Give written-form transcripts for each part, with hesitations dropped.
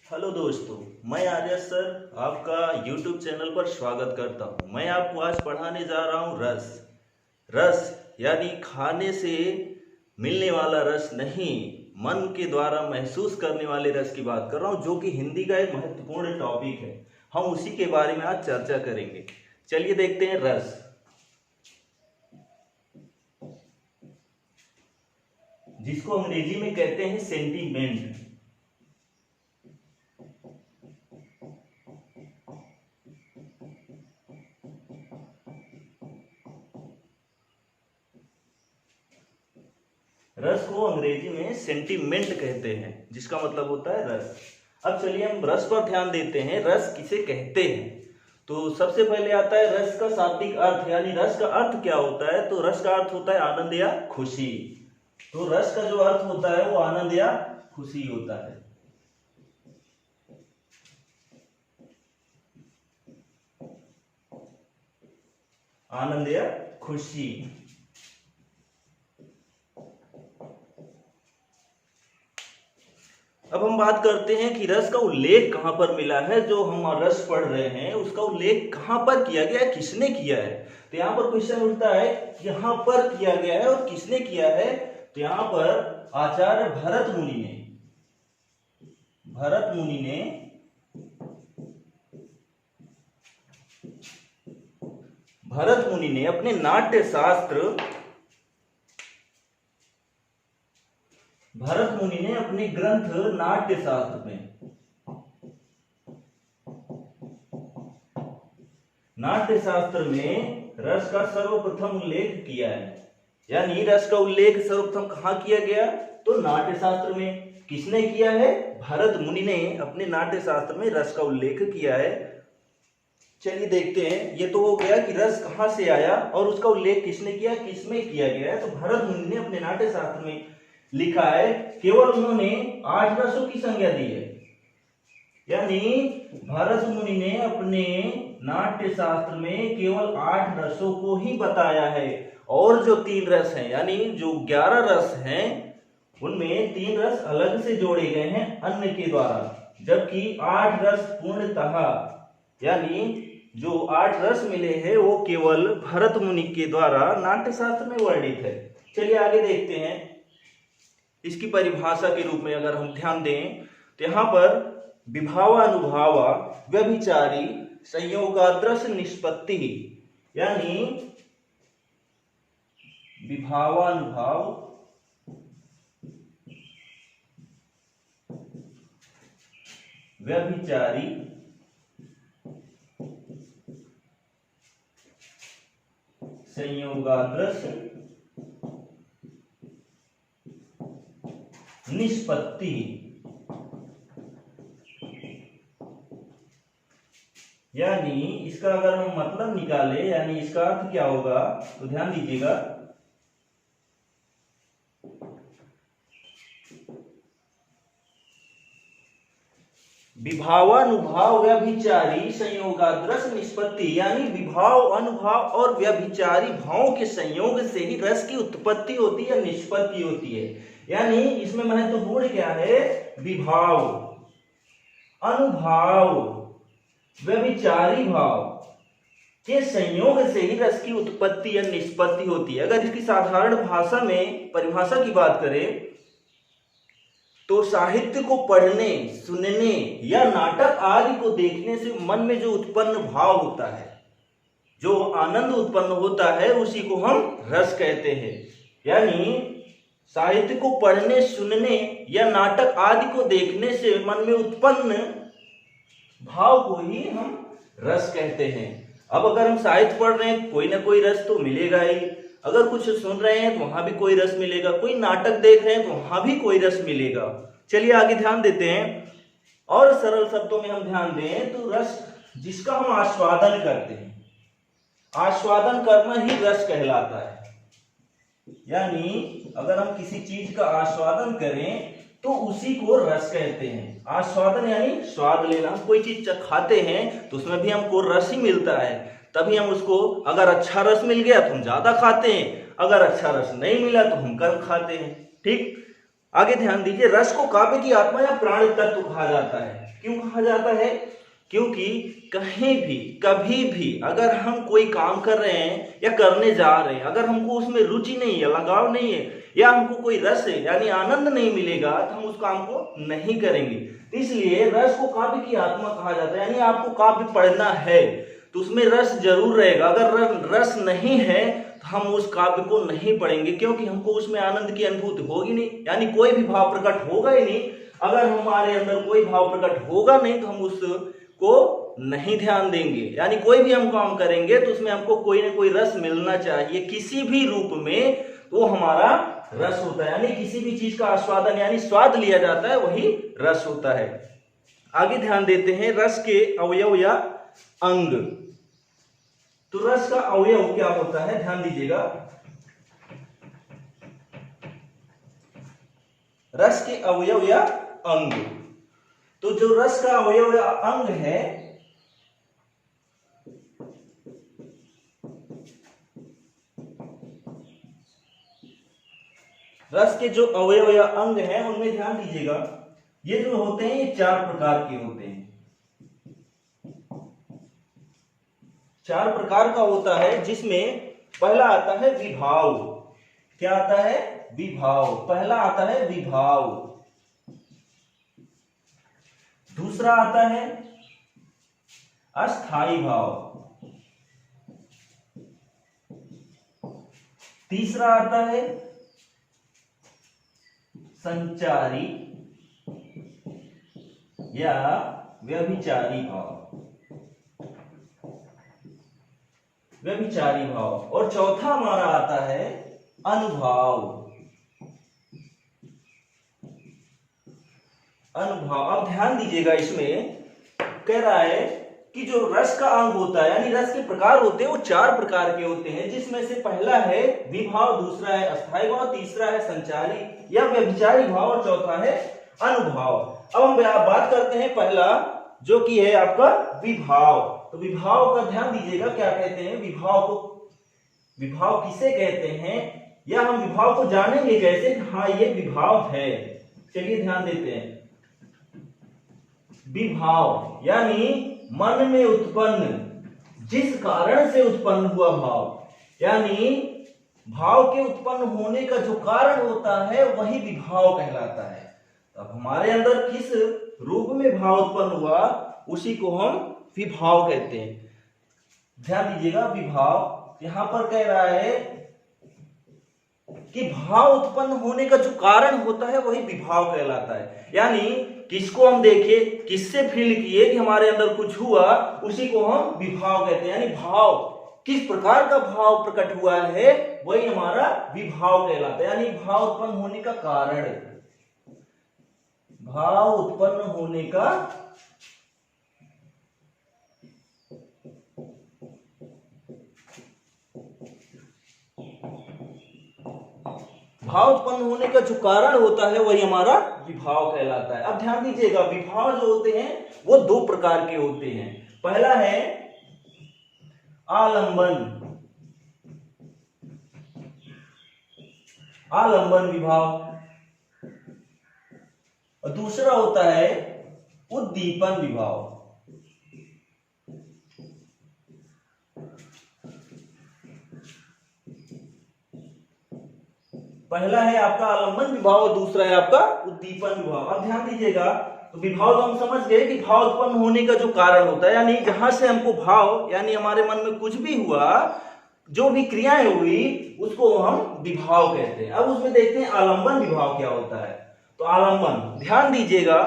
Hello दोस्तों, मैं आर्य sir आपका YouTube चैनल पर स्वागत करता हूं। मैं आपको आज पढ़ाने जा रहा हूं रस। रस यानी खाने से मिलने वाला रस नहीं, मन के द्वारा महसूस करने वाले रस की बात कर रहा हूं, जो कि हिंदी का एक महत्वपूर्ण टॉपिक है। हम उसी के बारे में आज चर्चा करेंगे। चलिए देखते हैं रस। जिसको अंग्रेजी में कहते हैं सेंटीमेंट। रस को अंग्रेजी में सेंटीमेंट कहते हैं, जिसका मतलब होता है रस। अब चलिए हम रस पर ध्यान देते हैं। रस किसे कहते हैं? तो सबसे पहले आता है रस का शाब्दिक अर्थ, यानी रस का अर्थ क्या होता है। तो रस का अर्थ होता है आनंद या खुशी। तो रस का जो अर्थ होता है वो आनंद या खुशी होता है। आनंद या खुशी। अब हम बात करते हैं कि रस का उल्लेख कहां पर मिला है। जो हम रस पढ़ रहे हैं उसका उल्लेख कहां पर किया गया है, किसने किया है। तो यहाँ पर क्वेश्चन उठता है यहां पर किया गया है और किसने किया है। तो यहाँ पर आचार्य भरत मुनि ने अपने नाट्य शास्त्र भरत मुनि ने अपने ग्रंथ नाट्य शास्त्र में रस का सर्वप्रथम उल्लेख किया है। यानी रस का उल्लेख सर्वप्रथम कहां किया गया? तो नाट्य शास्त्र में। किसने किया है? भरत मुनि ने अपने नाट्य शास्त्र में रस का उल्लेख किया है। चलिए देखते हैं। ये तो हो गया कि रस कहां से आया और उसका उल्लेख किसने किया, किसमें किया गया है। तो भरत मुनि ने अपने नाट्य शास्त्र में लिखा है, केवल उन्होंने 8 रसों की संज्ञा दी है। यानी भरत मुनि ने अपने नाट्य शास्त्र में केवल 8 रसों को ही बताया है। और जो 3 रस हैं, यानी जो 11 रस हैं, उनमें 3 रस अलग से जोड़े गए हैं अन्न के द्वारा, जबकि 8 रस पूर्णतः, यानी जो 8 रस मिले हैं वो केवल भरत मुनि के द्वारा नाट्य शास्त्र में वर्णित है। चलिए आगे देखते हैं। इसकी परिभाषा के रूप में अगर हम ध्यान दें तो यहाँ पर विभावानुभावा व्यभिचारी संयोगादृश निष्पत्ति, यानी विभावानुभाव व्यभिचारी संयोगादृश निष्पत्ति, यानी इसका अगर हम मतलब निकाले, यानी इसका अर्थ क्या होगा, तो ध्यान दीजिएगा। विभावानुभाव व्यभिचारी संयोगादृश निष्पत्ति, यानी विभाव, अनुभाव और व्यभिचारी भावों के संयोग से ही रस की उत्पत्ति होती है, निष्पत्ति होती है। यानी इसमें महत्वपूर्ण क्या है? विभाव, अनुभाव, व्यभिचारी भाव के संयोग से ही रस की उत्पत्ति या निष्पत्ति होती है। अगर इसकी साधारण भाषा में परिभाषा की बात करें तो साहित्य को पढ़ने, सुनने या नाटक आदि को देखने से मन में जो उत्पन्न भाव होता है, जो आनंद उत्पन्न होता है, उसी को हम रस कहते हैं। यानी साहित्य को पढ़ने, सुनने या नाटक आदि को देखने से मन में उत्पन्न भाव को ही हम रस कहते हैं। अब अगर हम साहित्य पढ़ रहे हैं, कोई ना कोई रस तो मिलेगा ही। अगर कुछ सुन रहे हैं तो वहां भी कोई रस मिलेगा, कोई नाटक देख रहे हैं तो वहां भी कोई रस मिलेगा। चलिए आगे ध्यान देते हैं। और सरल शब्दों में हम ध्यान दें तो रस जिसका हम आस्वादन करते हैं, आस्वादन करना ही रस कहलाता है। यानी अगर हम किसी चीज का आस्वादन करें तो उसी को रस कहते हैं। आस्वादन यानी स्वाद लेना। हम कोई चीज खाते हैं तो उसमें भी हमको रस ही मिलता है, तभी हम उसको, अगर अच्छा रस मिल गया तो हम ज्यादा खाते हैं, अगर अच्छा रस नहीं मिला तो हम कम खाते हैं। ठीक। आगे ध्यान दीजिए, रस को काव्य की आत्मा या प्राण तत्व कहा जाता है। क्यों कहा जाता है? क्योंकि कहीं भी कभी भी अगर हम कोई काम कर रहे हैं या करने जा रहे हैं, अगर हमको उसमें रुचि नहीं है, लगाव नहीं है, या हमको कोई रस है यानी आनंद नहीं मिलेगा तो हम उस काम को नहीं करेंगे। इसलिए रस को काव्य की आत्मा कहा जाता है। यानी आपको काव्य पढ़ना है तो उसमें रस जरूर रहेगा। अगर रस नहीं है तो हम उस काव्य को नहीं पढ़ेंगे, क्योंकि हमको उसमें आनंद की अनुभूति होगी नहीं, यानी कोई भी भाव प्रकट होगा ही नहीं। अगर हमारे अंदर कोई भाव प्रकट होगा नहीं तो हम उसको नहीं ध्यान देंगे। यानी कोई भी हम काम करेंगे तो उसमें हमको कोई ना कोई रस मिलना चाहिए किसी भी रूप में, तो हमारा रस होता है। यानी किसी भी चीज का आस्वादन यानी स्वाद लिया जाता है, वही रस होता है। आगे ध्यान देते हैं, रस के अवयव या अंग। तो रस का अवयव क्या होता है, ध्यान दीजिएगा। रस के अवयव या अंग, तो जो रस का अवयव या अंग है, रस के जो अवयव या अंग हैं उनमें ध्यान दीजिएगा, ये जो होते हैं ये 4 प्रकार के होते हैं। 4 प्रकार का होता है, जिसमें पहला आता है विभाव। क्या आता है? विभाव। पहला आता है विभाव। दूसरा आता है अस्थाई भाव। तीसरा आता है संचारी या व्यभिचारी भाव। व्यभिचारी भाव। और चौथा हमारा आता है अनुभाव। अनुभाव। अब ध्यान दीजिएगा, इसमें कह रहा है कि जो रस का अंग होता है यानी रस के प्रकार होते हैं वो 4 प्रकार के होते हैं, जिसमें से पहला है विभाव, दूसरा है अस्थाई भाव, तीसरा है संचारी या व्यभिचारी भाव और चौथा है अनुभाव। अब हम बात करते हैं पहला जो कि है आपका विभाव। तो विभाव का ध्यान दीजिएगा, क्या कहते हैं विभाव को, विभाव किसे कहते हैं, या हम विभाव को जानेंगे कैसे, हाँ ये विभाव है। चलिए ध्यान देते हैं। विभाव यानी मन में उत्पन्न, जिस कारण से उत्पन्न हुआ भाव, यानी भाव के उत्पन्न होने का जो कारण होता है वही विभाव कहलाता है। अब हमारे अंदर किस रूप में भाव उत्पन्न हुआ उसी को हम विभाव कहते हैं। ध्यान दीजिएगा, विभाव यहां पर कह रहा है कि भाव उत्पन्न होने का जो कारण होता है वही विभाव कहलाता है। यानी किसको हम देखे, किससे फील किए कि हमारे अंदर कुछ हुआ, उसी को हम विभाव कहते हैं। यानी भाव, किस प्रकार का भाव प्रकट हुआ है वही हमारा विभाव कहलाता है। यानी भाव उत्पन्न होने का कारण, भाव उत्पन्न होने का भाव उत्पन्न होने का जो कारण होता है वही हमारा विभाव कहलाता है। अब ध्यान दीजिएगा, विभाव जो होते हैं वो 2 प्रकार के होते हैं। पहला है आलंबन, आलंबन विभाव, और दूसरा होता है उद्दीपन विभाव। पहला है आपका आलंबन विभाव और दूसरा है आपका उद्दीपन विभाव। अब ध्यान दीजिएगा, तो विभाव तो हम समझ गए कि भाव उत्पन्न होने का जो कारण होता है, यानी जहां से हमको भाव यानी हमारे मन में कुछ भी हुआ, जो भी क्रियाएं हुई उसको हम विभाव कहते हैं। अब उसमें देखते हैं आलंबन विभाव क्या होता है। तो आलंबन, ध्यान दीजिएगा,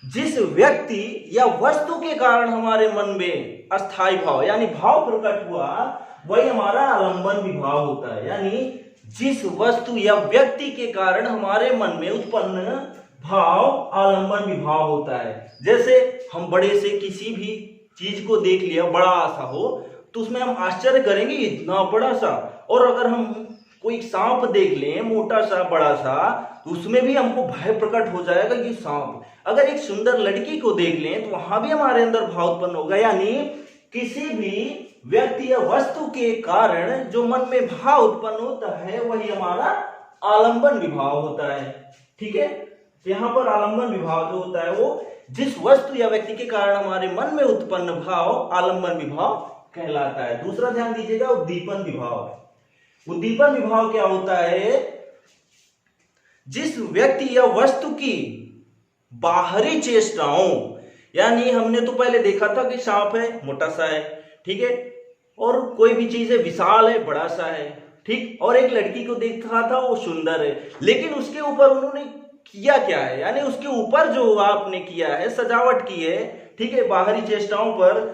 जिस व्यक्ति या वस्तु के कारण हमारे मन में अस्थाई भाव यानी भाव प्रकट हुआ वही हमारा आलंबन विभाव होता है। यानी जिस वस्तु या व्यक्ति के कारण हमारे मन में उत्पन्न भाव आलंबन विभाव होता है। जैसे हम बड़े से किसी भी चीज को देख लिया, बड़ा सा हो तो उसमें हम आश्चर्य करेंगे इतना बड़ा सा, और अगर हम कोई सांप देख लें मोटा सा बड़ा सा तो उसमें भी हमको भय प्रकट हो जाएगा ये सांप। अगर एक सुंदर लड़की को देख लें तो वहां भी हमारे अंदर भाव उत्पन्न होगा। यानी किसी भी व्यक्ति या वस्तु के कारण जो मन में भाव उत्पन्न होता है वही हमारा आलंबन विभाव होता है। ठीक है, तो यहाँ पर आलंबन विभाव जो होता है वो जिस वस्तु या व्यक्ति के कारण हमारे मन में उत्पन्न भाव आलंबन विभाव कहलाता है। दूसरा ध्यान दीजिएगा, उद्दीपन विभाव। उद्दीपन विभाव क्या होता है? जिस व्यक्ति या वस्तु की बाहरी चेष्टाओं, यानी हमने तो पहले देखा था कि सांप है, मोटा सा है, ठीक है, और कोई भी चीज है, विशाल है, बड़ा सा है, ठीक, और एक लड़की को देख रहा था, वो सुंदर है, लेकिन उसके ऊपर उन्होंने किया क्या है, यानी उसके ऊपर जो आपने किया है, सजावट की है, ठीक है, बाहरी चेष्टाओं पर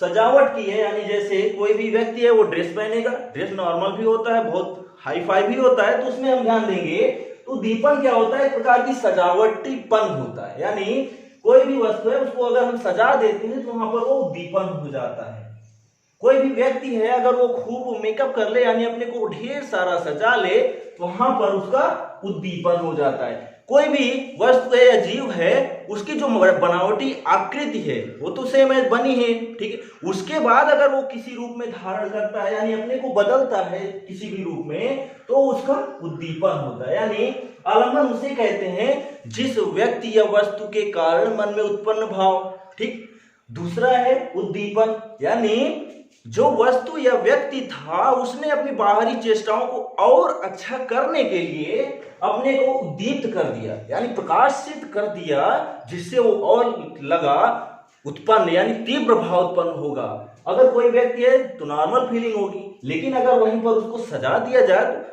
सजावट की है। यानी जैसे कोई भी व्यक्ति है वो ड्रेस पहनेगा, ड्रेस नॉर्मल भी होता है, बहुत हाई फाई भी होता है, तो उसमें हम ध्यान देंगे। तो उद्दीपन क्या होता है? एक प्रकार की सजावटीपन होता है, यानी कोई भी वस्तु है उसको अगर हम सजा देते हैं तो वहां पर वो उद्दीपन हो जाता है। कोई भी व्यक्ति है अगर वो खूब मेकअप कर ले, यानी अपने को ढेर सारा सजा ले, तो वहां पर उसका उद्दीपन हो जाता है। कोई भी वस्तु है या जीव है, उसकी जो बनावटी आकृति है वो तो सेम है, बनी है, ठीक है, उसके बाद अगर वो किसी रूप में धारण करता है, यानी अपने को बदलता है किसी भी रूप में, तो उसका उद्दीपन होता है। यानी आलंबन उसे कहते हैं जिस व्यक्ति या वस्तु के कारण मन में उत्पन्न भाव, ठीक। दूसरा है उद्दीपन, यानी जो वस्तु या व्यक्ति था उसने अपनी बाहरी चेष्टाओं को और अच्छा करने के लिए अपने को उद्दीप्त कर दिया, यानी प्रकाशित कर दिया, जिससे वो और लगा उत्पन्न, यानी तीव्र भाव उत्पन्न होगा। अगर कोई व्यक्ति है तो नॉर्मल फीलिंग होगी, लेकिन अगर वहीं पर उसको सजा दिया जाए तो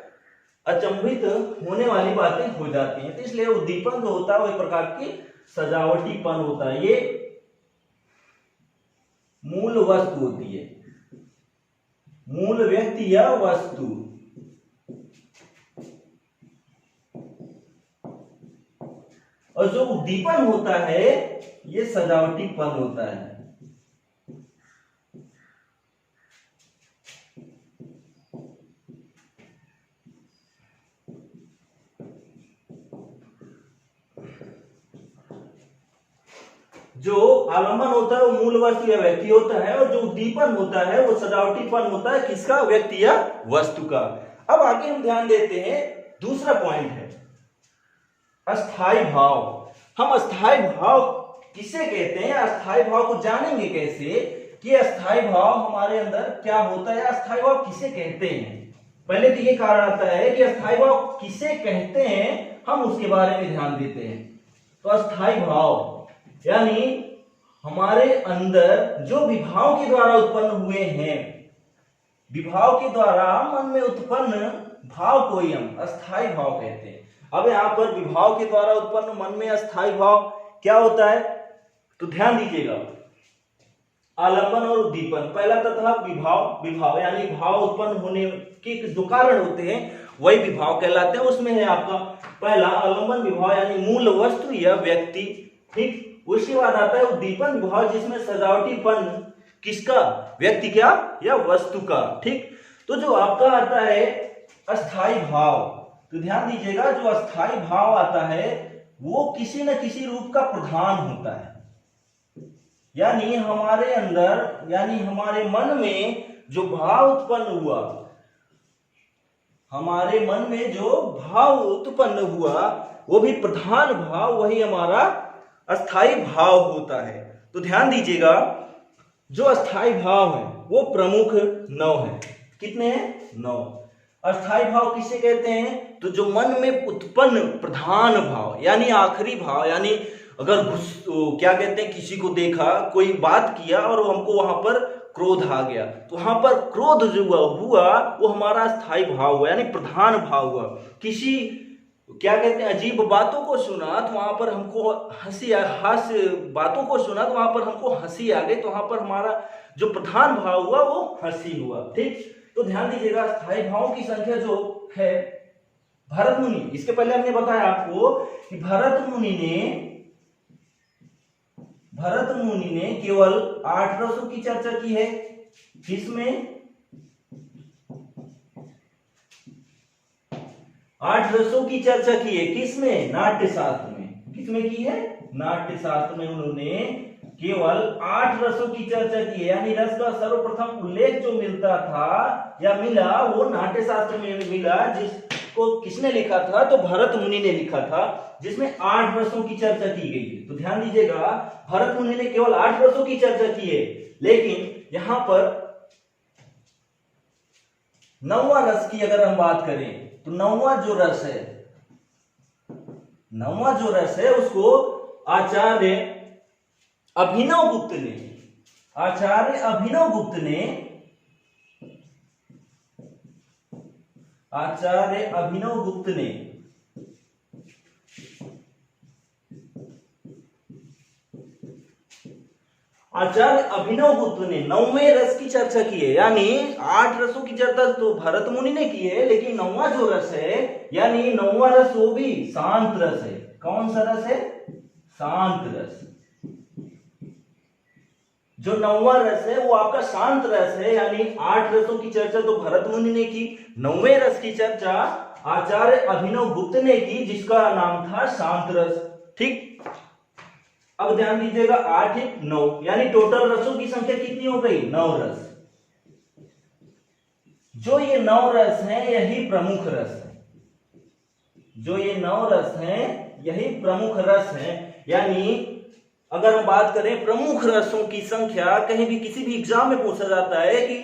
अचंभित होने वाली बातें हो जाती हैं। तो इसलिए उद्दीपन जो होता है वो एक प्रकार की सजावटीपन होता है। ये मूल वस्तु होती है, मूल व्यक्ति या वस्तु। और जो उद्दीपन होता है ये सजावटीपन होता है। जो आलंबन होता है वो मूल वस्तु या व्यक्ति होता है, और जो उद्दीपन होता है वो सजावटीपन होता है, किसका? व्यक्ति या वस्तु का। अब आगे हम ध्यान देते हैं, दूसरा पॉइंट है अस्थाई भाव। हम अस्थाई भाव किसे कहते हैं, अस्थाई भाव को जानेंगे कैसे कि अस्थाई भाव हमारे अंदर क्या होता है, अस्थाई भाव किसे कहते हैं। पहले तो ये कारण आता है कि अस्थाई भाव किसे कहते हैं, हम उसके बारे में ध्यान देते हैं। तो अस्थाई भाव यानी हमारे अंदर जो विभाव के द्वारा उत्पन्न हुए हैं, विभाव के द्वारा मन में उत्पन्न भाव को ही हम अस्थाई भाव कहते हैं। अब यहाँ पर विभाव के द्वारा उत्पन्न मन में अस्थाई भाव क्या होता है, तो ध्यान दीजिएगा, आलंबन और उद्दीपन। पहला तथा विभाव, विभाव यानी भाव उत्पन्न होने के जो कारण होते हैं वही विभाव कहलाते हैं। उसमें है आपका पहला आलंबन विभाव, यानी मूल वस्तु या व्यक्ति, ठीक। उसके बाद आता है उद्दीपन विभाव, जिसमें सजावटीपन किसका? व्यक्ति क्या या वस्तु का, ठीक। तो जो आपका आता है अस्थाई भाव, तो ध्यान दीजिएगा, जो अस्थाई भाव आता है वो किसी न किसी रूप का प्रधान होता है, यानी हमारे अंदर, यानी हमारे मन में जो भाव उत्पन्न हुआ, हमारे मन में जो भाव उत्पन्न हुआ वो भी प्रधान भाव, वही हमारा अस्थाई भाव होता है। तो ध्यान दीजिएगा, जो अस्थाई भाव है वो प्रमुख 9 है। कितने हैं? 9। अस्थाई भाव किसे कहते हैं? तो जो मन में उत्पन्न प्रधान भाव, यानी आखिरी भाव, यानी अगर क्या कहते हैं, किसी को देखा, कोई बात किया और हमको वहां पर क्रोध आ गया, तो वहां पर क्रोध जो हुआ वो हमारा अस्थाई भाव हुआ, यानी प्रधान भाव हुआ। किसी क्या कहते हैं अजीब बातों को सुना तो वहां पर हमको हंसी, हास्य बातों को सुना तो वहां पर हमको हंसी आ गई, तो वहां पर हमारा जो प्रधान भाव हुआ वो हंसी हुआ, ठीक। तो ध्यान दीजिएगा, अस्थाई भावों की संख्या जो है, भरत मुनि, इसके पहले हमने बताया आपको कि भरत मुनि ने केवल 8 रसों की चर्चा की है। किसमें? 8 रसों की चर्चा की है, किसमें? नाट्य शास्त्र में। किसमें की है? नाट्य शास्त्र में उन्होंने केवल 8 रसों की चर्चा की है, यानी रस का सर्वप्रथम उल्लेख जो मिलता था या मिला वो नाट्य शास्त्र में मिला, जिसको को किसने लिखा था? तो भरत मुनि ने लिखा था, जिसमें 8 रसों की चर्चा की गई है। तो ध्यान दीजिएगा, भरत मुनि ने केवल 8 रसों की चर्चा की है, लेकिन यहां पर 9वां रस की अगर हम बात करें तो 9वां जो रस है उसको आचार्य अभिनव गुप्त ने आचार्य अभिनव गुप्त ने 9वें रस की चर्चा की है। यानी 8 रसों की चर्चा तो भरत मुनि ने की है, लेकिन 9वां जो रस है, यानी 9वां रस वो भी शांत रस है। कौन सा रस है? शांत रस। जो 9वां रस है वो आपका शांत रस है। यानी 8 रसों की चर्चा तो भरत मुनि ने की, 9वें रस की चर्चा आचार्य अभिनव गुप्त ने की, जिसका नाम था शांत रस। ठीक, अब ध्यान दीजिएगा, 8 1 9, यानी टोटल रसों की संख्या कितनी हो गई? 9 रस। जो ये 9 रस हैं यही प्रमुख रस है। यही प्रमुख रस है। यानी अगर हम बात करें प्रमुख रसों की संख्या, कहीं भी किसी भी एग्जाम में पूछा जाता है कि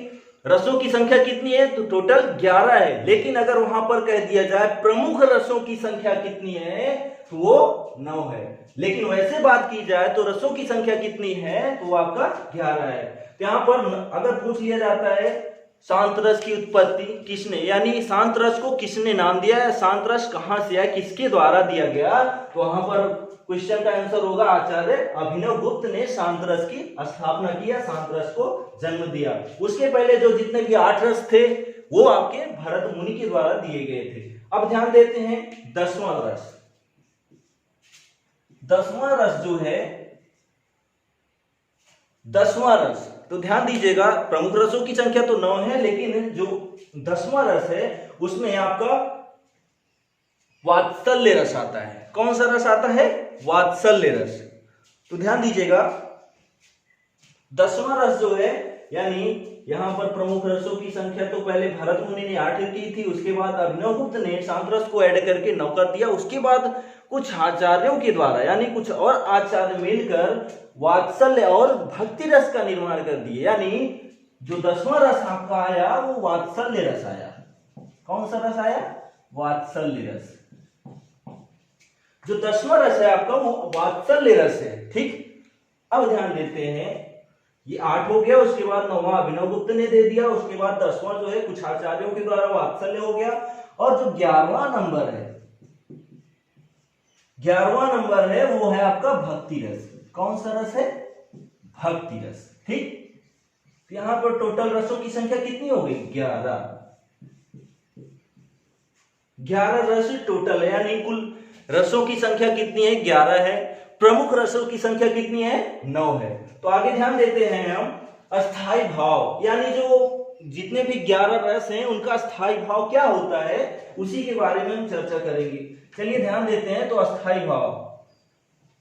रसों की संख्या कितनी है, तो टोटल 11 है। लेकिन अगर वहां पर कह दिया जाए प्रमुख रसों की संख्या कितनी है, तो वो 9 है। लेकिन वैसे बात की जाए तो रसों की संख्या कितनी है, तो वो आपका 11 है। तो यहां पर अगर पूछ लिया जाता है शांत रस की उत्पत्ति किसने, यानी शांत रस को किसने नाम दिया है, शांत रस कहां से है, किसके द्वारा दिया गया, तो वहां पर क्वेश्चन का आंसर होगा आचार्य अभिनव गुप्त ने शांत रस की स्थापना किया, शांत रस को जन्म दिया। उसके पहले जो जितने भी 8 रस थे वो आपके भरत मुनि के द्वारा दिए गए थे। अब ध्यान देते हैं 10वां रस। 10वां रस जो है, 10वां रस, तो ध्यान दीजिएगा प्रमुख रसों की संख्या तो 9 है, लेकिन जो 10वां रस है उसमें आपका वात्सल्य रस आता है। कौन सा रस आता है? वात्सल्य रस। तो ध्यान दीजिएगा 10वां रस जो है, यानी यहां पर प्रमुख रसों की संख्या तो पहले भरत मुनि ने 8 की थी, उसके बाद अभिनव गुप्त ने शांत रस को ऐड करके 9 कर दिया। उसके बाद कुछ आचार्यों के द्वारा, यानी कुछ और आचार्य मिलकर वात्सल्य और भक्ति रस का निर्माण कर दिए। यानी जो 10वां रस आपका आया वो वात्सल्य रस आया। कौन सा रस आया? वात्सल्य रस। जो 10वां रस है आपका वो वात्सल्य रस है। ठीक, अब ध्यान देते हैं, ये 8 हो गया, उसके बाद 9वां अभिनव गुप्त ने दे दिया, उसके बाद 10वां जो है कुछ आचार्यों के द्वारा वात्सल्य हो गया, और जो 11वां नंबर है वो है आपका भक्ति रस। कौन सा रस है? भक्ति रस। ठीक, तो यहां पर टोटल रसों की संख्या कितनी हो गई? 11 रस टोटल है। यानी कुल रसों की संख्या कितनी है? 11 है। प्रमुख रसों की संख्या कितनी है? 9 है। तो आगे ध्यान देते हैं हम अस्थाई भाव, यानी जो जितने भी 11 रस हैं उनका अस्थाई भाव क्या होता है, उसी के बारे में हम चर्चा करेंगे। चलिए ध्यान देते हैं। तो अस्थाई भाव,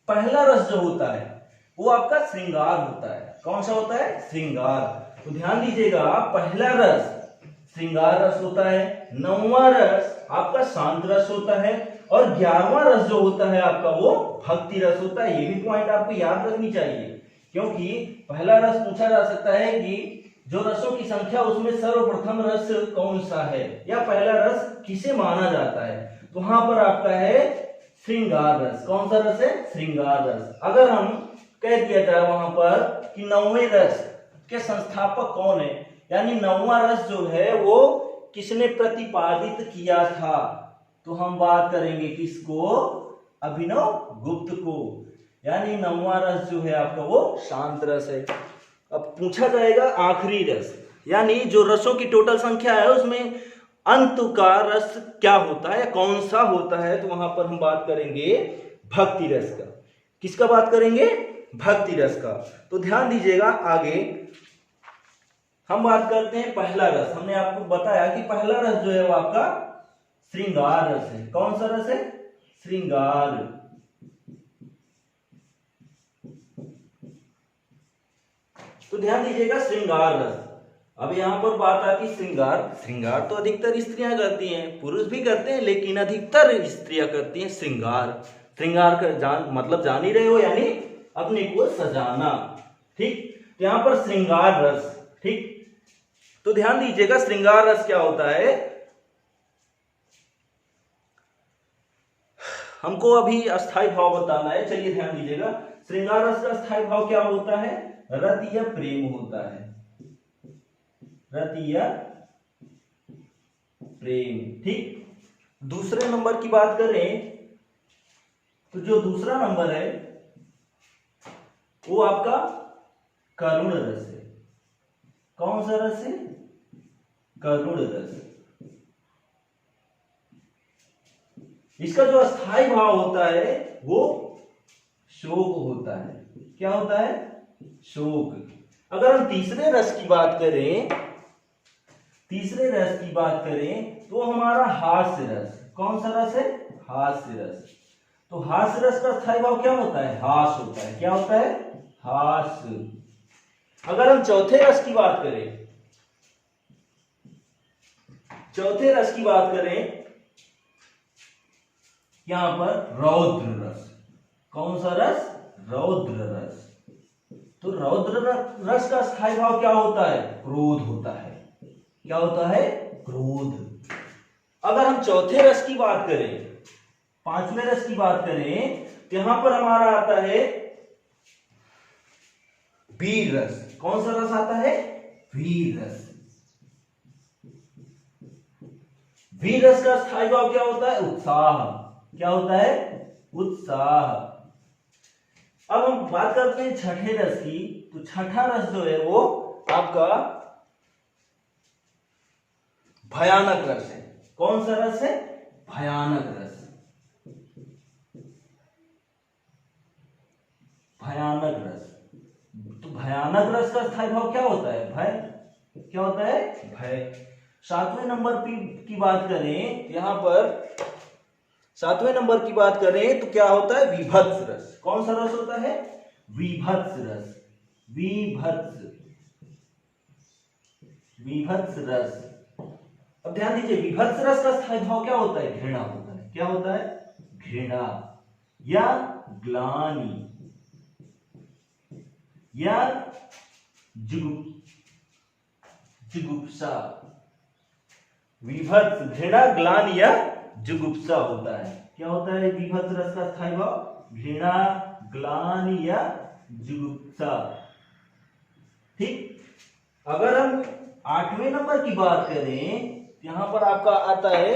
पहला रस जो होता है वो आपका श्रृंगार होता है। कौन सा होता है? श्रृंगार। तो ध्यान दीजिएगा, पहला रस श्रृंगार रस होता है, 9वां रस आपका शांत रस होता है, और 11वां रस जो होता है आपका वो भक्ति रस होता है। ये भी पॉइंट आपको याद रखनी चाहिए, क्योंकि पहला रस पूछा जा सकता है कि जो रसों की संख्या उसमें सर्वप्रथम रस कौन सा है, या पहला रस किसे माना जाता है। तो वहां पर आपका है श्रृंगार रस। कौन सा रस है? श्रृंगार रस। अगर हम कह दिया जाए वहां पर कि 9वें रस के संस्थापक कौन है, यानी 9वां रस जो है वो किसने प्रतिपादित किया था, तो हम बात करेंगे किसको? अभिनव गुप्त को। यानी 9वां रस जो है आपका वो शांत रस है। अब पूछा जाएगा आखिरी रस, यानी जो रसों की टोटल संख्या है उसमें अंत का रस क्या होता है, कौन सा होता है, तो वहां पर हम बात करेंगे भक्ति रस का। किसका बात करेंगे? भक्ति रस का। तो ध्यान दीजिएगा, आगे हम बात करते हैं पहला रस। हमने आपको बताया कि पहला रस जो है वो आपका श्रृंगार रस है। कौन सा रस है? श्रृंगार। तो ध्यान दीजिएगा, श्रृंगार रस। अब यहाँ पर बात आती है श्रृंगार। श्रृंगार तो अधिकतर स्त्रियां करती हैं, पुरुष भी करते हैं, लेकिन अधिकतर स्त्रियां करती हैं श्रृंगार। श्रृंगार का मतलब जान ही रहे हो, यानी अपने को सजाना। ठीक, तो यहाँ पर श्रृंगार रस। ठीक, तो ध्यान दीजिएगा श्रृंगार रस क्या होता है। हमको अभी अस्थाई भाव बताना है, चलिए ध्यान दीजिएगा। श्रृंगार रस का अस्थाई भाव क्या होता है? रति या प्रेम होता है, रति या प्रेम। ठीक, दूसरे नंबर की बात करें तो जो दूसरा नंबर है वो आपका करुण रस है। कौन सा रस है? करुण रस। इसका जो अस्थाई भाव होता है वो शोक होता है। क्या होता है? शोक। अगर हम तीसरे रस की बात करें, तीसरे रस की बात करें तो हमारा हास्य रस। कौन सा रस है? हास्य रस। तो हास्य रस का अस्थाई भाव क्या होता है? हास होता है। क्या होता है? हास। अगर हम चौथे रस की बात करें, चौथे रस की बात करें, यहां पर रौद्र रस। कौन सा रस? रौद्र रस। तो रौद्र रस का स्थायी भाव क्या होता है? क्रोध होता है। क्या होता है? क्रोध। अगर हम चौथे रस की बात करें, पांचवें रस की बात करें, तो यहां पर हमारा आता है वीर रस। कौन सा रस आता है? वीर रस। वीर रस का स्थायी भाव क्या होता है? उत्साह। क्या होता है? उत्साह। अब हम बात करते हैं छठे रस की, तो छठा रस जो है वो आपका भयानक रस है। कौन सा रस है? भयानक रस। भयानक रस। तो भयानक रस का स्थायी भाव क्या होता है? भय। क्या होता है? भय। सातवें नंबर की बात करें, यहां पर सातवें नंबर की बात करें तो क्या होता है? विभत्स रस। कौन सा रस होता है? विभत्स रस। विभत्स। विभत्स रस। अब ध्यान दीजिए, विभत्स रस का स्थायी भाव क्या होता है? घृणा होता है। क्या होता है? घृणा या ग्लानि या जुगुप्सा। विभत्स, घृणा, ग्लानि या जुगुप्सा होता है। क्या होता है विभत्स रस का स्थायी भाव? घृणा, ग्लानि या जुगुप्सा। ठीक, अगर हम आठवें नंबर की बात करें, यहां पर आपका आता है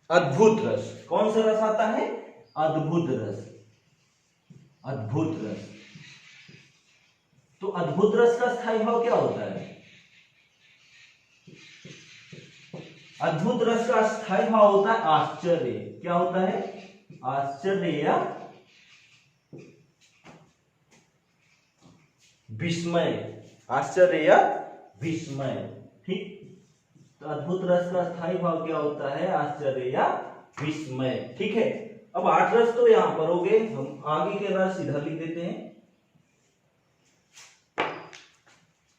अद्भुत रस। कौन सा रस आता है? अद्भुत रस। अद्भुत रस। तो अद्भुत रस का स्थायी भाव क्या होता है? अद्भुत रस का स्थायी भाव होता है आश्चर्य। क्या होता है? आश्चर्य या विस्मय। आश्चर्य या विस्मय। ठीक, तो अद्भुत रस का स्थायी भाव क्या होता है? आश्चर्य या विस्मय। ठीक है, अब 8 रस तो यहां पर हो गए, हम आगे के रस इधर लिख देते हैं।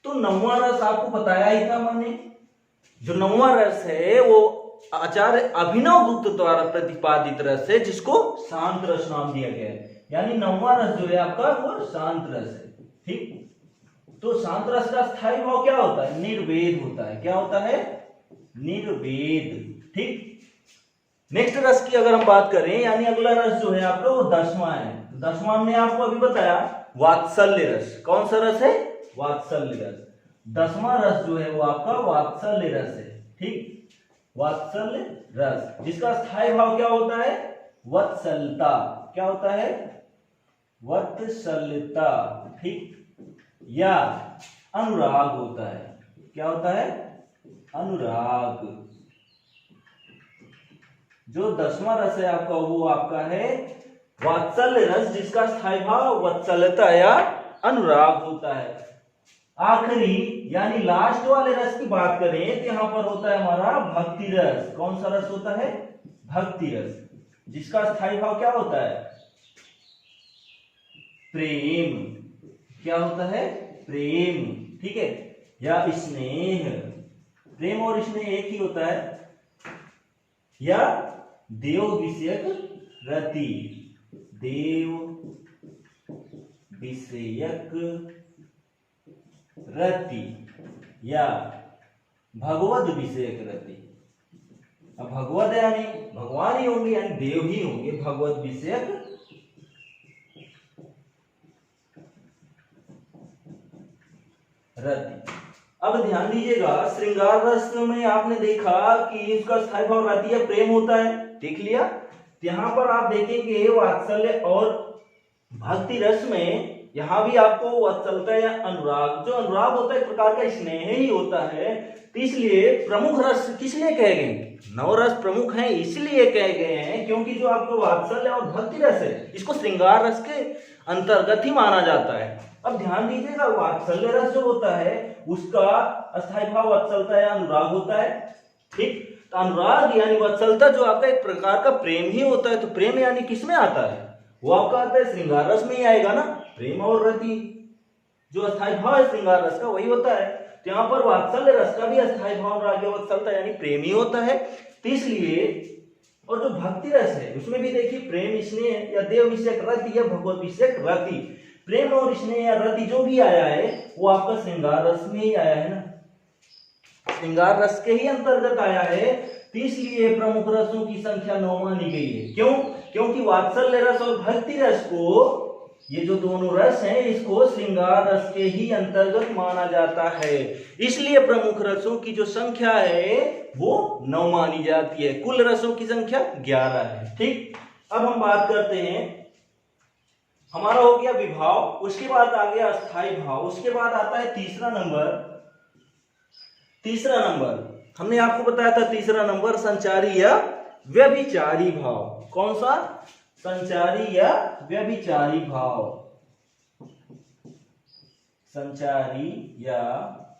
तो 9वां रस आपको बताया ही था मैंने। जो 9वां रस है वो आचार्य अभिनव गुप्त द्वारा प्रतिपादित रस है, जिसको शांत रस नाम दिया गया है। यानी 9वां रस जो है आपका वो शांत रस है। ठीक, तो शांत रस का स्थायी भाव क्या होता है? निर्वेद होता है। क्या होता है? निर्वेद। ठीक, नेक्स्ट रस की अगर हम बात करें, यानी अगला रस जो है आपका वो 10वां है। तो 10वां हमने आपको अभी बताया वात्सल्य रस। कौन सा रस है? वात्सल्य रस। 10वां रस जो है वो आपका वात्सल्य रस है। ठीक, वात्सल्य रस, जिसका स्थायी भाव क्या होता है? वत्सलता। क्या होता है? वत्सलता। ठीक, या अनुराग होता है। क्या होता है? अनुराग। जो 10वां रस है आपका वो आपका है वात्सल्य रस, जिसका स्थायी भाव वत्सलता या अनुराग होता है। आखिरी यानी लास्ट वाले रस की बात करें तो यहां पर होता है हमारा भक्ति रस। कौन सा रस होता है? भक्ति रस, जिसका स्थायी भाव क्या होता है? प्रेम। क्या होता है? प्रेम। ठीक है, या स्नेह, प्रेम और स्नेह एक ही होता है, या देव विषयक रति, देव विषयक रति, या भगवद विषयक रति। अब भगवत यानी भगवान ही होंगे, यानी देव ही होंगे, भगवत विषयक रति। अब ध्यान दीजिएगा, श्रृंगार रस में आपने देखा कि इसका स्थायी भाव रति या प्रेम होता है, देख लिया। यहाँ पर आप देखेंगे वात्सल्य और भक्ति रस में यहाँ भी आपको वात्सल्यता या अनुराग, जो अनुराग होता है एक प्रकार का स्नेह ही होता है। तो इसलिए प्रमुख रस किस लिए कहे गए, नवरस प्रमुख हैं इसलिए कहे गए हैं क्योंकि जो आपको वात्सल्य और भक्ति रस है इसको श्रृंगार रस के अंतर्गत ही माना जाता है। अब ध्यान दीजिएगा, वात्सल्य रस जो होता है उसका अस्थायी भाव वात्सल्यता या अनुराग होता है, ठीक। तो अनुराग यानी वात्सल्यता जो आपका एक प्रकार का प्रेम ही होता है। तो प्रेम यानी किस में आता है, वो आपका आता है श्रृंगार रस में ही आएगा ना, प्रेम और रति जो अस्थायी भाव है श्रृंगार रस का वही होता है। तो यहाँ पर वात्सल्य रस का भी अस्थायी भाव अनुराग या वात्सल्यता यानी प्रेम ही होता है। तो इसलिए और जो भक्ति रस है उसमें भी देखिए प्रेम स्नेह या देव विषयक रति या भगवत विषयक रति, प्रेम और स्नेह या रति जो भी आया है वो आपका श्रृंगार रस में ही आया है ना, श्रृंगार रस के ही अंतर्गत आया है। तो इसलिए प्रमुख रसों की संख्या 9 मानी गई है। क्यों, क्योंकि वात्सल्य रस और भक्ति रस को, ये जो दोनों रस हैं इसको श्रृंगार रस के ही अंतर्गत माना जाता है, इसलिए प्रमुख रसों की जो संख्या है वो 9 मानी जाती है। कुल रसों की संख्या 11 है, ठीक। अब हम बात करते हैं, हमारा हो गया विभाव, उसके बाद आ गया अस्थायी भाव, उसके बाद आता है तीसरा नंबर। तीसरा नंबर हमने आपको बताया था, तीसरा नंबर संचारी या व्यभिचारी भाव। कौन सा, संचारी या व्यभिचारी भाव, संचारी या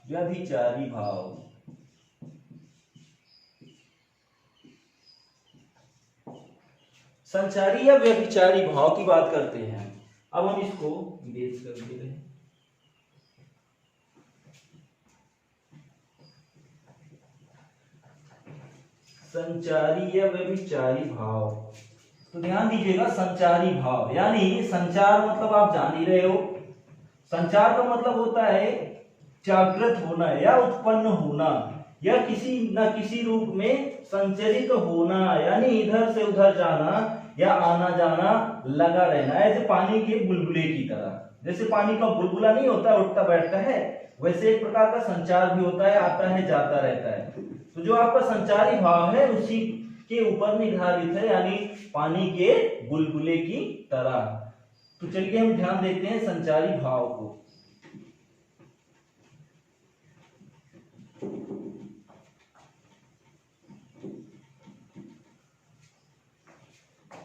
व्यभिचारी भाव। संचारी या व्यभिचारी भाव की बात करते हैं। अब हम इसको बेस कर दे रहे हैं। संचारी या व्यभिचारी भाव, तो ध्यान दीजिएगा, संचारी भाव यानी संचार मतलब आप जान ही रहे हो, संचार का मतलब होता है जागृत होना या उत्पन्न होना या किसी न किसी रूप में संचरित होना, यानी इधर से उधर जाना या आना जाना लगा रहना, ऐसे पानी के बुलबुले की तरह। जैसे पानी का बुलबुला नहीं होता उठता बैठता है, वैसे एक प्रकार का संचार भी होता है, आता है जाता रहता है। तो जो आपका संचारी भाव है उसी के ऊपर निर्धारित है, यानी पानी के बुलबुले की तरह। तो चलिए हम ध्यान देते हैं संचारी भाव को।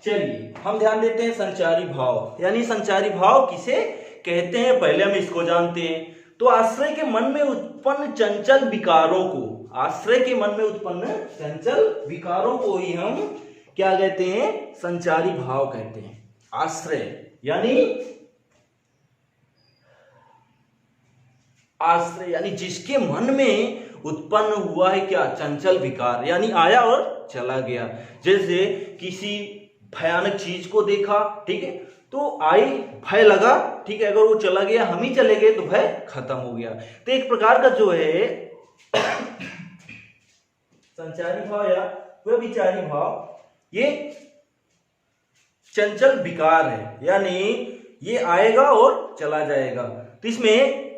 चलिए हम ध्यान देते हैं संचारी भाव, यानी संचारी भाव किसे कहते हैं, पहले हम इसको जानते हैं। तो आश्रय के मन में उत्पन्न चंचल विकारों को, आश्रय के मन में उत्पन्न चंचल विकारों को ही हम क्या कहते हैं, संचारी भाव कहते हैं। आश्रय यानी, आश्रय यानी जिसके मन में उत्पन्न हुआ है क्या, चंचल विकार, यानी आया और चला गया। जैसे किसी भयानक चीज को देखा, ठीक है, तो आई, भय लगा, ठीक है, अगर वो चला गया, हम ही चले गए तो भय खत्म हो गया। तो एक प्रकार का जो है संचारी भाव या व्यभिचारी भाव, ये चंचल विकार है, यानी ये आएगा और चला जाएगा। तो इसमें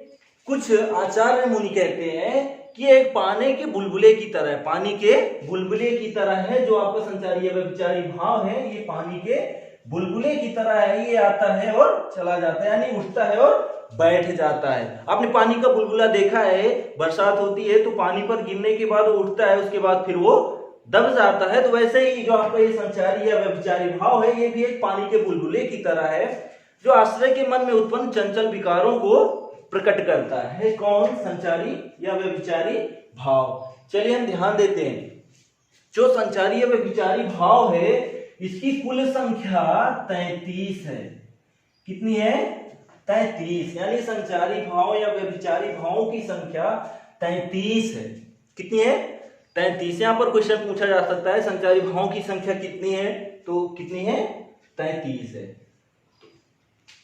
कुछ आचार्य मुनि कहते हैं कि एक पानी के बुलबुले की तरह, पानी के बुलबुले की तरह है जो आपका संचारी या व्यभिचारी भाव है, ये पानी के बुलबुले की तरह है, ये आता है और चला जाता है, यानी उठता है और बैठ जाता है। आपने पानी का बुलबुला देखा है, बरसात होती है तो पानी पर गिरने के बाद वो उठता है, उसके बाद फिर वो दब जाता है। तो वैसे ही जो आपका ये संचारी या व्यभिचारी भाव है, ये भी एक पानी के बुलबुले की तरह है जो आश्रय के मन में उत्पन्न चंचल विकारों को प्रकट करता है। कौन, संचारी या व्यभिचारी भाव। चलिए हम ध्यान देते हैं, जो संचारी या व्यभिचारी भाव है इसकी कुल संख्या 33 है। कितनी है, 33, यानी संचारी भाव या व्यभिचारी भावों की संख्या 33 है। कितनी है? 33। यहाँ पर क्वेश्चन पूछा जा सकता है संचारी भावों की संख्या कितनी है, तो कितनी है? 33 है।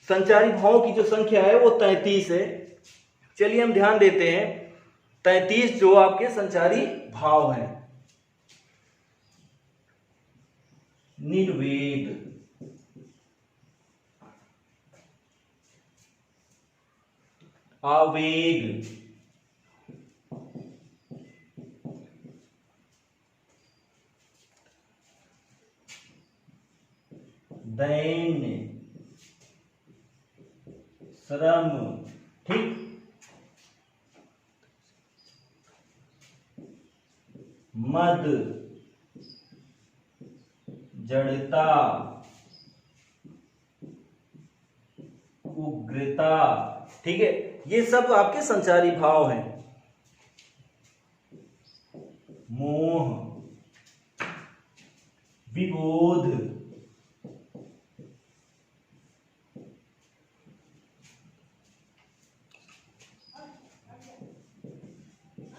संचारी भावों की जो संख्या है वो 33 है। चलिए हम ध्यान देते हैं 33 जो आपके संचारी भाव हैं। निर्वेद, आवेग, दैन्य, श्रम, ठीक, मद, जड़ता, उग्रता, ठीक है, ये सब आपके संचारी भाव हैं। मोह, विबोध,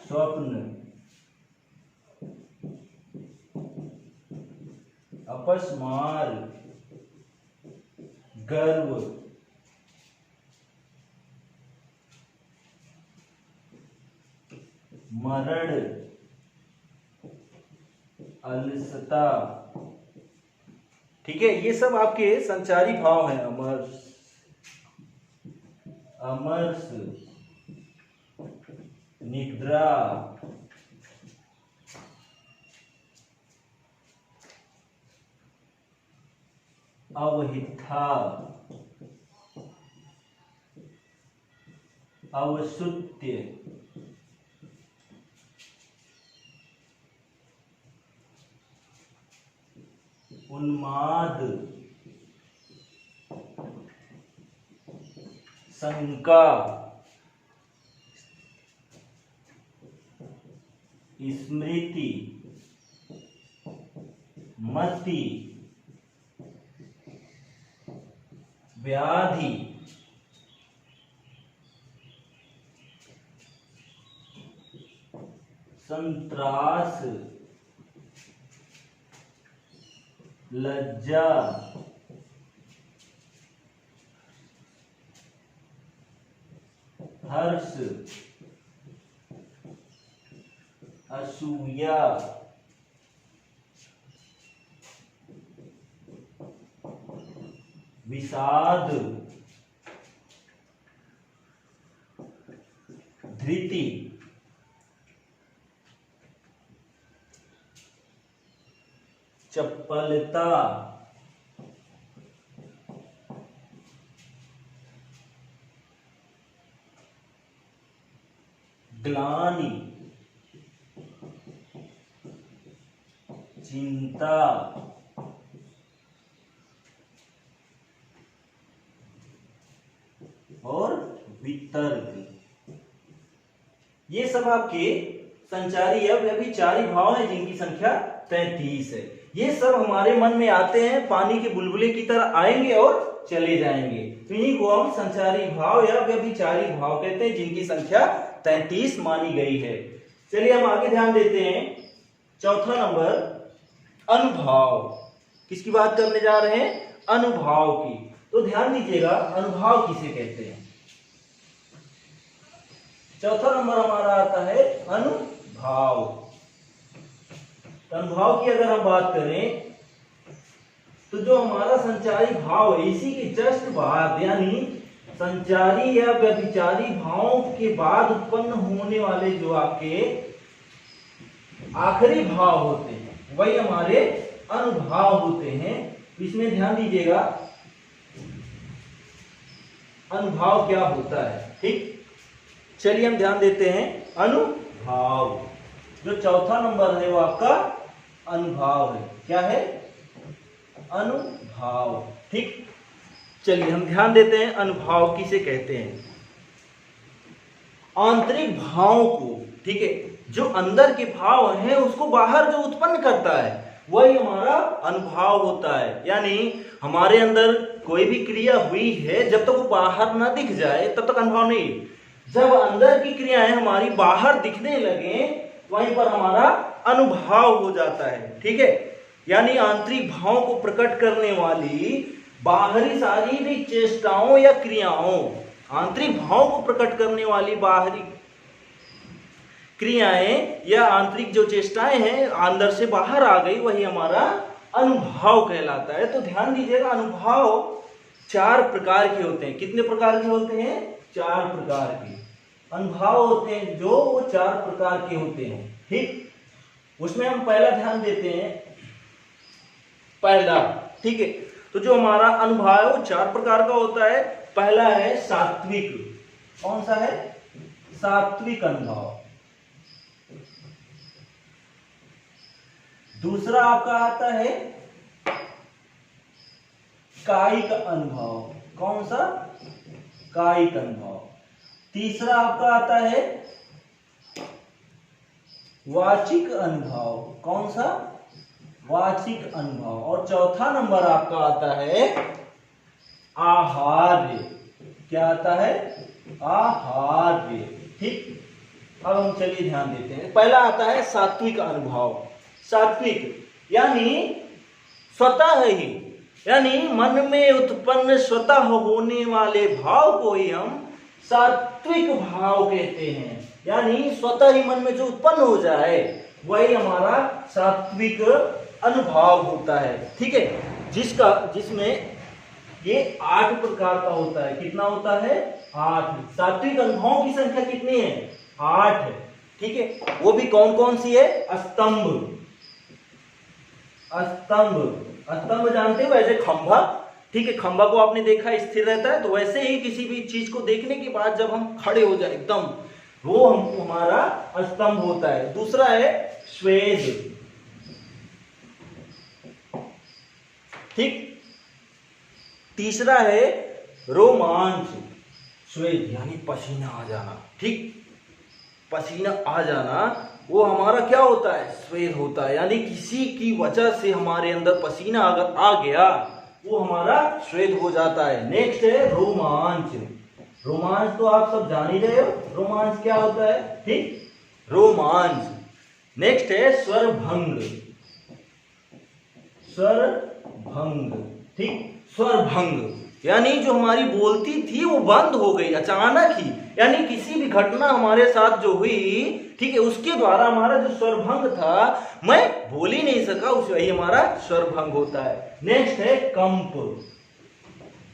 स्वप्न, अपस्मार, गर्व, मरण, अलसता, ठीक है, ये सब आपके संचारी भाव हैं। अमर्ष, अमर्ष, निद्रा, अवहिथा, अवसुत्य, उन्माद, शंका, स्मृति, मति, व्याधि, संत्रास, लज्जा, हर्ष, असूया, विषाद, धृति, चपलता, ग्लानि, चिंता, और वितर्क, ये सब आपके संचारी या व्यभिचारी भाव हैं जिनकी संख्या 33 है। ये सब हमारे मन में आते हैं, पानी के बुलबुले की तरह आएंगे और चले जाएंगे। तो इन्हीं को हम संचारी भाव या व्यभिचारी भाव कहते हैं जिनकी संख्या 33 मानी गई है। चलिए हम आगे ध्यान देते हैं। चौथा नंबर, अनुभाव। किसकी बात करने जा रहे हैं? अनुभाव की। तो ध्यान दीजिएगा अनुभाव किसे कहते हैं। चौथा नंबर हमारा आता है अनुभाव। अनुभाव की अगर हम बात करें तो जो हमारा संचारी भाव है इसी के जस्ट बाद, यानी संचारी या व्यभिचारी भावों के बाद उत्पन्न होने वाले जो आपके आखिरी भाव होते हैं वही हमारे अनुभाव होते हैं। इसमें ध्यान दीजिएगा अनुभाव क्या होता है। ठीक, चलिए हम ध्यान देते हैं अनुभाव। जो चौथा नंबर है वो आपका अनुभाव है। क्या है? अनुभाव। ठीक, चलिए हम ध्यान देते हैं अनुभाव किसे कहते हैं। आंतरिक भावों को, ठीक है, जो अंदर के भाव हैं उसको बाहर जो उत्पन्न करता है वही हमारा अनुभाव होता है। यानी हमारे अंदर कोई भी क्रिया हुई है, जब तक वो बाहर ना दिख जाए तब तक अनुभव नहीं। जब अंदर की क्रियाएं हमारी बाहर दिखने लगे वहीं पर हमारा अनुभव हो जाता है। ठीक है, यानी आंतरिक भावों को प्रकट करने वाली बाहरी शारीरिक चेष्टाओं या क्रियाओं, आंतरिक भावों को प्रकट करने वाली बाहरी क्रियाएं या आंतरिक जो चेष्टाएं हैं अंदर से बाहर आ गई, वही हमारा अनुभव कहलाता है। तो ध्यान दीजिएगा, अनुभव 4 प्रकार के होते हैं। कितने प्रकार के होते हैं? 4 प्रकार के अनुभव होते हैं, जो वो 4 प्रकार के होते हैं। ठीक, उसमें हम पहला ध्यान देते हैं, पहला। ठीक है, तो जो हमारा अनुभव है वो 4 प्रकार का होता है। पहला है सात्विक। कौन सा है? सात्विक अनुभव। दूसरा आपका आता है कायिक अनुभव। कौन सा? कायिक अनुभव। तीसरा आपका आता है वाचिक अनुभव। कौन सा? वाचिक अनुभव। और चौथा नंबर आपका आता है आहार्य। क्या आता है? आहार्य। ठीक, अब हम चलिए ध्यान देते हैं। पहला आता है सात्विक अनुभव। सात्विक यानी स्वतः ही, यानी मन में उत्पन्न स्वतः होने वाले भाव को ही हम सात्विक भाव कहते हैं। यानी स्वतः ही मन में जो उत्पन्न हो जाए वही हमारा सात्विक अनुभव होता है। ठीक है, जिसमें ये 8 प्रकार का होता है। कितना होता है? 8। सात्विक अनुभवों की संख्या कितनी है? 8 है। ठीक है, वो भी कौन कौन सी है? स्तंभ। स्तंभ जानते हो, ऐसे खंभा। ठीक है, खंभा को आपने देखा स्थिर रहता है, तो वैसे ही किसी भी चीज को देखने के बाद जब हम खड़े हो जाए एकदम, वो हमारा स्तंभ होता है। दूसरा है स्वेद। ठीक, तीसरा है रोमांच। स्वेद यानी पसीना आ जाना। ठीक, पसीना आ जाना वो हमारा क्या होता है? स्वेद होता है। यानी किसी की वजह से हमारे अंदर पसीना अगर आ गया वो हमारा स्वेद हो जाता है। नेक्स्ट है रोमांच। रोमांच तो आप सब जान ही रहे हो, रोमांच क्या होता है। ठीक, रोमांच। नेक्स्ट है स्वरभंग। स्वरभंग। ठीक, स्वरभंग यानी जो हमारी बोलती थी वो बंद हो गई अचानक ही, यानी किसी भी घटना हमारे साथ जो हुई, ठीक है, उसके द्वारा हमारा जो स्वरभंग था, मैं बोल ही नहीं सका, उसे वही हमारा स्वरभंग होता है। नेक्स्ट है कंप।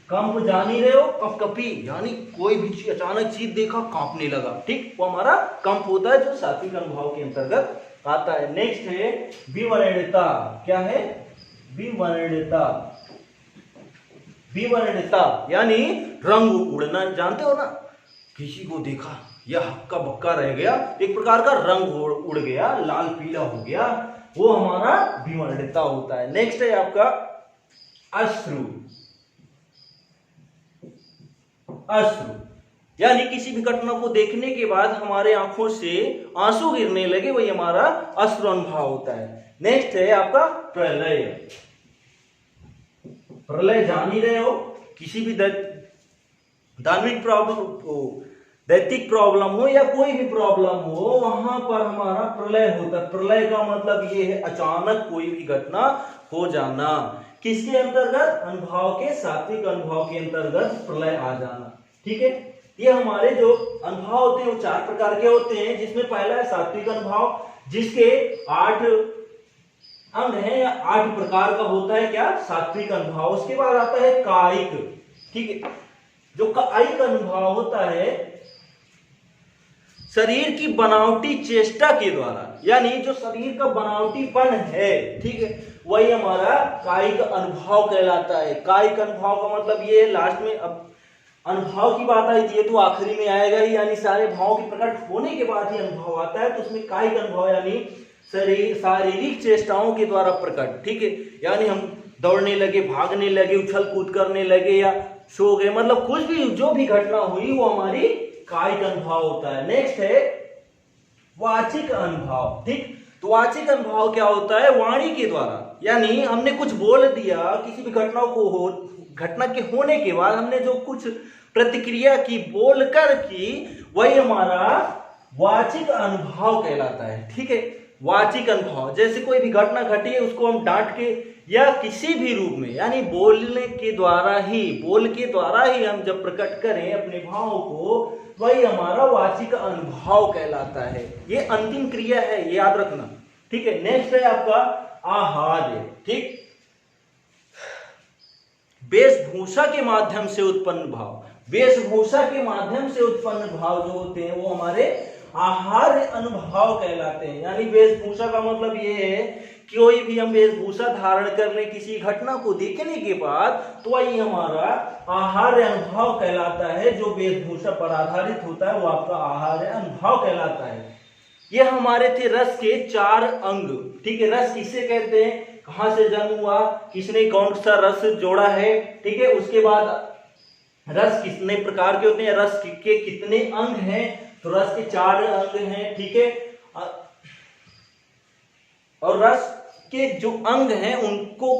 कंप जान ही रहे हो, कपकपी यानी कोई भी चीज अचानक चीज देखा कांपने लगा। ठीक, वो हमारा कंप होता है, जो सात्विक अनुभव के अंतर्गत आता है। नेक्स्ट है विवर्णिता। क्या है? विवर्णिता। विवर्णिता यानी रंग उड़ना। जानते हो ना, किसी को देखा यह हक्का बक्का रह गया, एक प्रकार का रंग उड़ गया, लाल पीला हो गया, वो हमारा विवर्णिता होता है। नेक्स्ट है आपका अश्रु। अश्रु यानी किसी भी घटना को देखने के बाद हमारे आंखों से आंसू गिरने लगे, वही हमारा अश्रु अनुभव होता है। नेक्स्ट है आपका प्रलय। प्रलय जान ही रहे हो, किसी भी धार्मिक प्रॉब्लम हो, दैतिक प्रॉब्लम हो या कोई भी प्रॉब्लम हो, वहां पर हमारा प्रलय होता है। प्रलय का मतलब ये है अचानक कोई भी घटना हो जाना। किसके अंतर्गत? अनुभव के, सात्विक अनुभव के अंतर्गत प्रलय आ जाना। ठीक है, ये हमारे जो अनुभव होते हैं वो 4 प्रकार के होते हैं, जिसमें पहला है सात्विक अनुभव, जिसके 8 अंग है या 8 प्रकार का होता है। क्या? सात्विक अनुभव। उसके बाद आता है कायिक। ठीक है, जो कायिक अनुभव होता है शरीर की बनावटी चेष्टा के द्वारा, यानी जो शरीर का बनावटीपन है, ठीक है, वही हमारा कायिक अनुभव कहलाता है। कायिक अनुभव का मतलब ये है, लास्ट में अब अनुभव की बात आई थी, तो आखिरी में आएगा ही, यानी सारे भावों के प्रकट होने के बाद ही अनुभव आता है। तो उसमें कायिक अनुभव यानी शारीरिक चेष्टाओं के द्वारा प्रकट। ठीक है, यानी हम दौड़ने लगे, भागने लगे, उछल कूद करने लगे या सो गए, मतलब कुछ भी जो भी घटना हुई वो हमारी कायिक अनुभव होता है। नेक्स्ट है वाचिक अनुभव। ठीक, तो वाचिक अनुभव क्या होता है? वाणी के द्वारा, यानी हमने कुछ बोल दिया, किसी भी घटना को घटना के होने के बाद हमने जो कुछ प्रतिक्रिया की, बोलकर की, वही हमारा वाचिक अनुभव कहलाता है। ठीक है, वाचिक अनुभव। जैसे कोई भी घटना घटी है, उसको हम डांट के या किसी भी रूप में, यानी बोल के द्वारा ही हम जब प्रकट करें अपने भाव को, वही हमारा वाचिक अनुभव कहलाता है। ये अंतिम क्रिया है, ये याद रखना। ठीक है, नेक्स्ट है आपका आहार्य। ठीक, वेशभूषा के माध्यम से उत्पन्न भाव, वेशभूषा के माध्यम से उत्पन्न भाव जो होते हैं वो हमारे आहार्य अनुभव कहलाते हैं। यानी वेशभूषा का मतलब ये है कि कोई भी हम वेशभूषा धारण कर ले किसी घटना को देखने के बाद, तो वही हमारा आहार्य अनुभव कहलाता है। जो वेशभूषा पर आधारित होता है वो आपका आहार्य अनुभव कहलाता है। ये हमारे थे रस के 4 अंग। ठीक है, रस किसे कहते हैं, कहां से जन्म हुआ, किसने कौन सा रस जोड़ा है। ठीक है, उसके बाद रस कितने प्रकार के होते हैं, रस के कितने अंग हैं, तो रस के 4 अंग हैं। ठीक है, और रस के जो अंग हैं उनको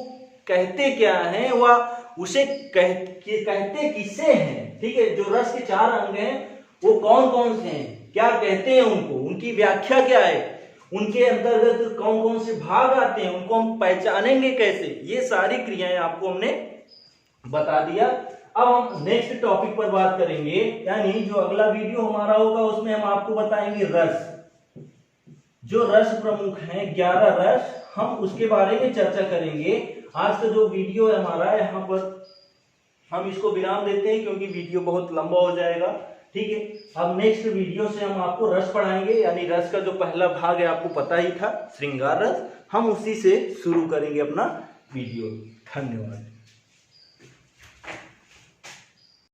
कहते क्या हैं, वह उसे कहते किसे हैं। ठीक है, जो रस के 4 अंग हैं वो कौन कौन से हैं, क्या कहते हैं उनको, उनकी व्याख्या क्या है, उनके अंतर्गत कौन कौन से भाग आते हैं, उनको हम पहचानेंगे कैसे, ये सारी क्रियाएं आपको हमने बता दिया। अब हम नेक्स्ट टॉपिक पर बात करेंगे, यानी जो अगला वीडियो हमारा होगा उसमें हम आपको बताएंगे रस। जो रस प्रमुख हैं 11 रस, हम उसके बारे में चर्चा करेंगे। आज का जो वीडियो है हमारा, यहाँ पर हम इसको विराम देते हैं क्योंकि वीडियो बहुत लंबा हो जाएगा। ठीक है, अब नेक्स्ट वीडियो से हम आपको रस पढ़ाएंगे, यानी रस का जो पहला भाग है आपको पता ही था, श्रृंगार रस, हम उसी से शुरू करेंगे अपना वीडियो। धन्यवाद।